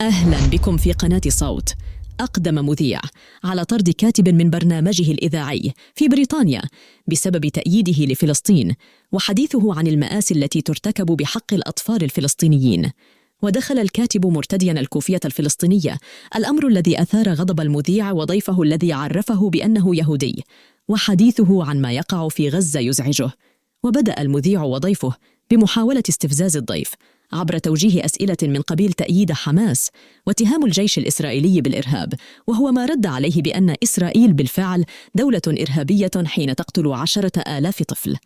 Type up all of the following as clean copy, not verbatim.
أهلا بكم في قناة صوت. أقدم مذيع على طرد كاتب من برنامجه الإذاعي في بريطانيا بسبب تأييده لفلسطين وحديثه عن المآسي التي ترتكب بحق الأطفال الفلسطينيين. ودخل الكاتب مرتدياً الكوفية الفلسطينية، الأمر الذي أثار غضب المذيع وضيفه الذي عرفه بأنه يهودي، وحديثه عن ما يقع في غزة يزعجه. وبدأ المذيع وضيفه بمحاولة استفزاز الضيف عبر توجيه أسئلة من قبيل تأييد حماس واتهام الجيش الإسرائيلي بالإرهاب، وهو ما رد عليه بأن إسرائيل بالفعل دولة إرهابية حين تقتل 10,000 طفل.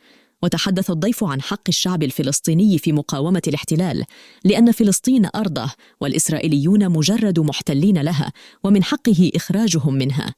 وتحدث الضيف عن حق الشعب الفلسطيني في مقاومة الاحتلال، لأن فلسطين أرضه والإسرائيليون مجرد محتلين لها ومن حقه إخراجهم منها.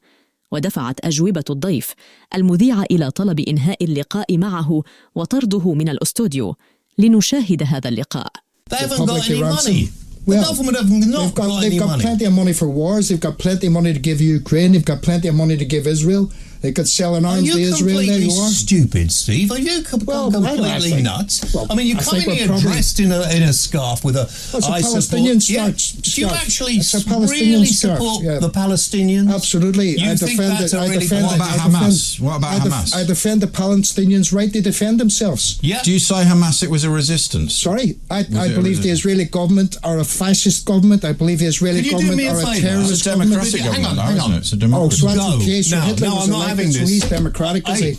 ودفعت أجوبة الضيف المذيع إلى طلب إنهاء اللقاء معه وطرده من الأستوديو. لنشاهد هذا اللقاء. They haven't got any money. The government haven't not got any money. They've got plenty of money for wars. They've got plenty of money to give Ukraine. They've got plenty of money to give Israel. They could sell an arms to Israel. There you are. Stupid, Steve. Are you completely nuts? I mean, you come in here dressed in a scarf with a. It's a Palestinian scarf. Do you actually really support the Palestinians? Absolutely. You think that's a really What about Hamas? What about Hamas? I defend the Palestinians' right to defend themselves. Yeah. Do you say Hamas it was a resistance? Sorry, I believe the Israeli government are a fascist government. I believe the Israeli government are a terrorist It's a democratic government, isn't it? It's a democracy. Oh, so that's the case. Hitler was I'm not having elected, so he's democratic, is he?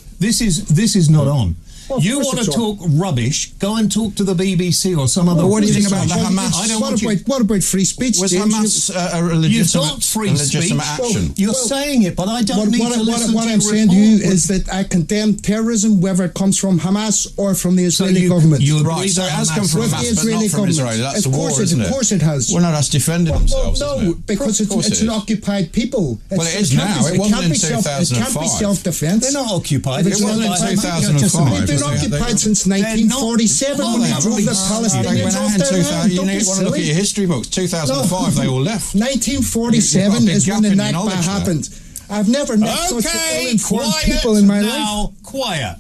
This is not on. Well, you want to talk rubbish? Go and talk to the BBC or some other. What do you think about the Hamas? What about free speech? Was Hamas a legitimate action? You're saying it, but I don't need to listen to what I'm saying to you is that I condemn terrorism, whether it comes from Hamas or from the Israeli government. Right, so it has come from Hamas, but not from Israel. That's the war, isn't it? Of course it has. Well, no, that's defending themselves, No, isn't it? because it's an occupied people. Well, it is now. It wasn't in 2005. It can't be self-defense. They're not occupied. It wasn't in 2005. They've been occupied since 1947 when they drove the Palestinians off their land. You need to look at your history books. 2005, they all left. 1947 is when the Nakba happened. I've never met such ill-informed people in my life. Now, quiet.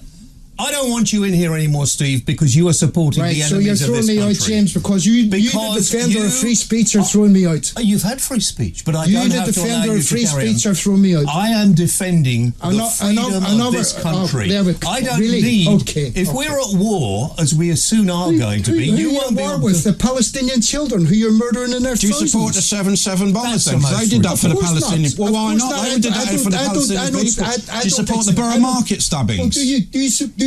I don't want you in here anymore, Steve, because you are supporting the enemies of this country. So you're throwing me out, James, because you the defender of free speech are throwing me out. You've had free speech, but I don't have to allow you to carry on. You the defender of free speech are throwing me out. I am defending the freedom of this country. I don't need... If we're at war, as we soon are going to be, you won't be... war with the Palestinian children who you're murdering in their thousands. Do you support the 7 bombers then? Because they did that for the Palestinians. Well, why not? They did that for the Palestinians. Do you support the Borough Market stabbings?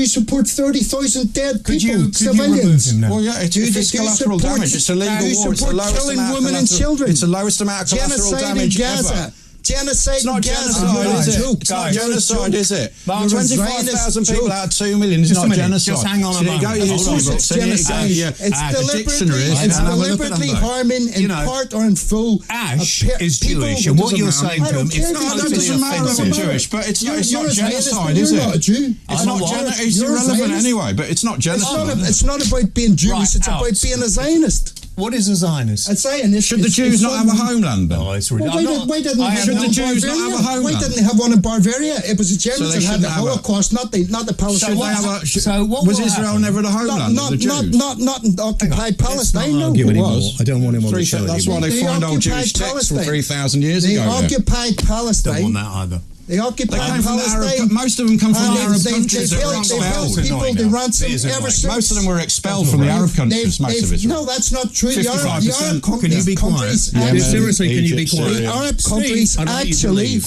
Do you support 30,000 dead people, civilians? Well, yeah, it's collateral damage. It's a legal war. It's the lowest amount women and children. It's the lowest amount of collateral damage ever. Genocide. It's not genocide, is it? It's not genocide, is it? 25,000 people out of 2 million is not genocide. Just hang on a moment. It's genocide. It's deliberately harming in part or in full. Ash is Jewish, and what you're saying to him is totally offensive. Jewish, but it's not genocide, is it? It's not genocide. It's irrelevant anyway, but it's not genocide. It's not about being Jewish. It's about being a Zionist. What is a Zionist? A Zionist. Should the Jews not have a homeland then? No, it's ridiculous. Why didn't they have one in Bavaria? It was the Germans that had the Holocaust, not the Palestinians. So was Israel never the homeland of the Jews? Not in occupied Palestine. No, it was. I don't want him on the show. That's why they find old Jewish texts from 3,000 years ago. They occupied Palestine. Don't want that either. They occupied Palestine. Most of them come from the Arab countries. They held people, they ransomed ever since. Most of them were expelled from the Arab countries, most of Israel. No, that's not true. The Arab countries... Can you be quiet? Seriously, can you be quiet? The Arab countries actually...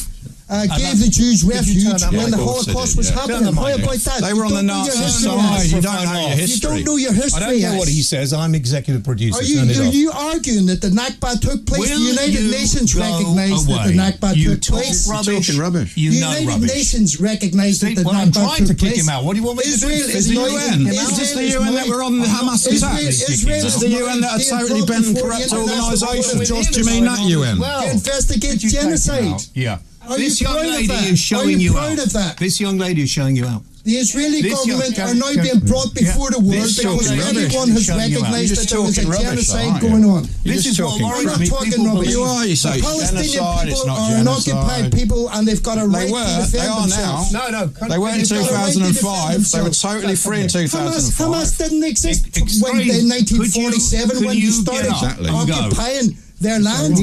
gave the Jews refuge when the Holocaust was happening. How about that? They were on the Nazi side. You don't know your history. You don't know your history. I don't know what he says. I'm executive producer. Are you arguing that the Nakba took place? The United Nations recognized that the Nakba took place. You're talking rubbish. You know rubbish. United Nations recognized that the Nakba took place. I'm trying to kick him out. What do you want me to do? Is the UN? Is this the UN that were on the Hamas attack? Is this the UN that are totally bent and corrupt organisations? Do you mean that UN? To investigate genocide. Yeah. This young lady is showing you out. This young lady is showing you out. The Israeli government are now being brought before the world because everyone has recognised that there was a genocide going on. This is what we're not talking rubbish. You are, you say. The Palestinian people are an occupied people and they've got a right to defend themselves. No. They weren't in 2005. They were totally free in 2005. Hamas didn't exist in 1947 when you started occupying their land.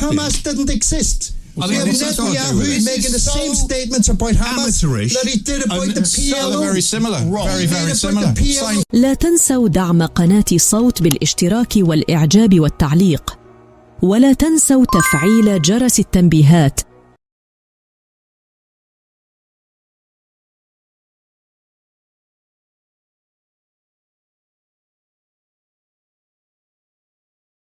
Hamas didn't exist. We have Netanyahu making the same statements about Hamas that he did about the PLO. Very similar. Very similar. لا تنسوا دعم قناة صوت بالاشتراك والإعجاب والتعليق، ولا تنسوا تفعيل جرس التنبيهات